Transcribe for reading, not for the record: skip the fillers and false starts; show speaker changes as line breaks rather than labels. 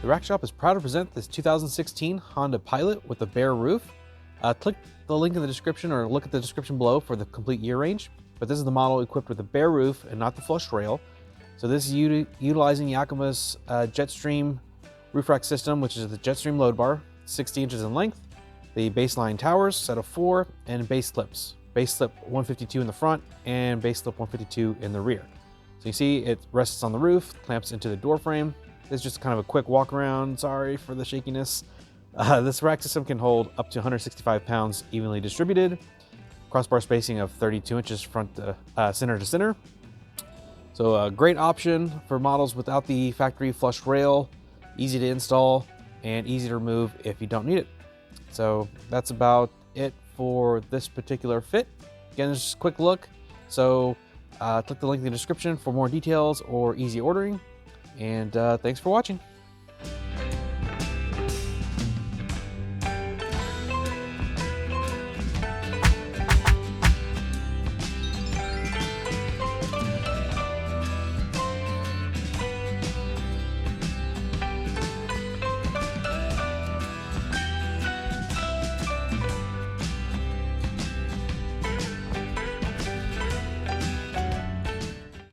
The Rack Shop is proud to present this 2016 Honda Pilot with a bare roof. Click the link in the description or look at the description below for the complete year range. But this is the model equipped with a bare roof and not the flush rail. So this is utilizing Yakima's JetStream roof rack system, which is the JetStream load bar, 60 inches in length, the baseline towers, set of 4, and base clips. Base clip 152 in the front and base clip 152 in the rear. So you see it rests on the roof, clamps into the door frame. This is just kind of a quick walk around. Sorry for the shakiness. This rack system can hold up to 165 pounds evenly distributed. Crossbar spacing of 32 inches front to center to center. So a great option for models without the factory flush rail, easy to install and easy to remove if you don't need it. So that's about it for this particular fit. Again, just a quick look. So click the link in the description for more details or easy ordering. And thanks for watching.